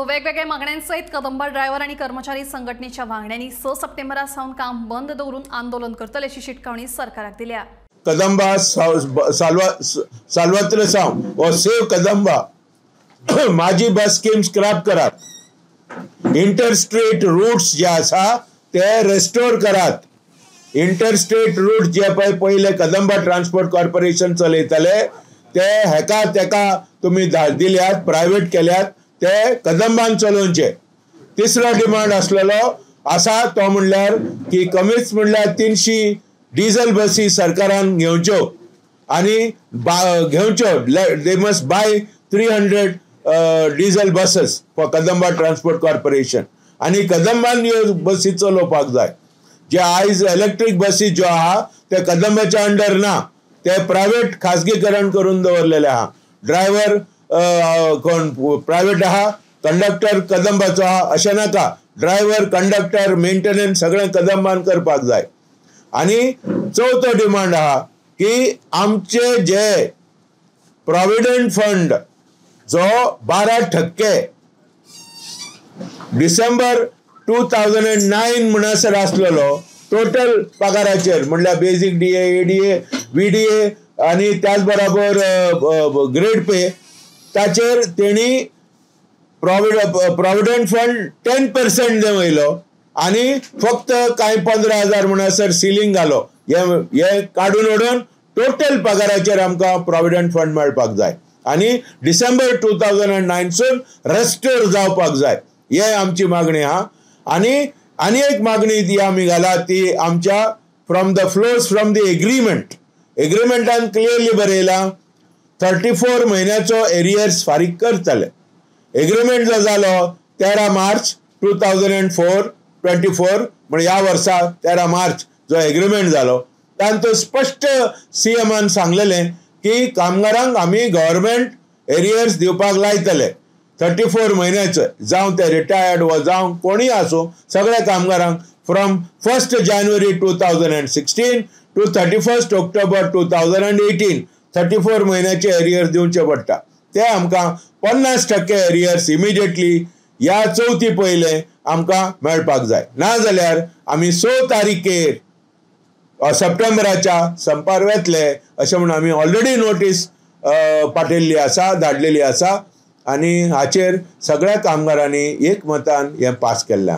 वेगवेगळ्या मागण्यांसहित कदंबा ड्रायव्हर आणि कर्मचारी संघटनेच्या वांगड्यांनी 6 सप्टेंबरासावन काम बंद दवरून आंदोलन करतले अशी शिटकावणी सरकाराक दिल्या। कदंबा सालवात्र सावन वो सेव कदंबा माझी बस स्कीम स्क्रॅप करात। इंटरस्टेट रूट्स जे आसा ते रेस्टोर करात। इंटरस्टेट रूट जे पहिले कदंबा ट्रान्सपोर्ट कॉर्पोरेशन चलयताले ते हेका तेका तुम्ही दिल्यात, प्रायव्हेट केल्यात, ते कदंबान चलोवचे। तिसरो डिमांड असलेलो असा तो म्हणल्यार की कमीच म्हणल्यार 300 डिझेल बसी सरकारान घेवच्यो आणि घेवच्यो। They must buy 300 diesel buses for Kadamba transport corporation आणि कदंबान ह्यो बसी चलोवपाक जाय। जे आयज इलेक्ट्रिक बसी ज्यो आहा ते कदंबाच्या अंडर ना, ते प्रायव्हेट खाजगीकरण करून दवरलेले आहा। ड्रायव्हर कोण प्रायव्हेट आहा, कंडक्टर कदंबाचो आहा अशें नाका। ड्रायव्हर, कंडक्टर, मेंटेनन्स सगळें कदंबान करपाक जाय। आणि चौथो डिमांड आहा की आमचे जे प्रॉव्हिडंट फंड जो 12% डिसेंबर 2009 म्हणसर असलेलो टोटल पगाराचेर म्हणल्यार बेसिक डीए, एडीए, व्हीडीए आणि त्याच बरोबर ग्रेड पे ताचेर तेणी प्रॉव्हिडंट फंड 10% देवयलो आणि फक्त काही 15,000 म्हणसर सिलिंग घालो। हे काढून उडोवन टोटल पगाराचेर आमकां प्रॉव्हिडंट फंड मेळपाक जाय आणि डिसेंबर 2009 सून रेस्टोर जावपाक जाय। हे आमची मागणी आहा। आणि एक मागणी ती आमी घाला ती आमच्या फ्रॉम द एग्रीमेंटान क्लियरली बरयला 34 म्हयन्याचो एरियर्स फारीक करतले। एग्रीमेंट जो जालो 13 मार्च 2024 म्हणजे या वर्सा 13 मार्च जो एग्रीमेंट जालो तान तो स्पष्ट सीएमान सांगलेलें की कामगारांक आमी गव्हर्नमेंट एरियर्स दिवपाक लायतले 34 म्हयन्याचे, जावं ते रिटायर्ड वा जावं कोणी आसूं सगळ्या कामगारांक फ्रॉम 1 जानेवारी 2016 टू 31 ऑक्टोबर 2018 34 म्हयन्याचे एरियर्स दिवचे पडटा। ते आमकां 50% एरियर्स इमिडिएटली या चवथी पयले आमकां मेळपाक जाय। ना जाल्यार आमी 6 तारीखेर सप्टेंबराच्या संपार वेतले अशें म्हणून आमी ऑलरेडी नोटीस पाठयल्ली आसा, धाडलेली आसा आणि हाचेर सगळ्या कामगारांनी एकमतान हे पास केल्लें।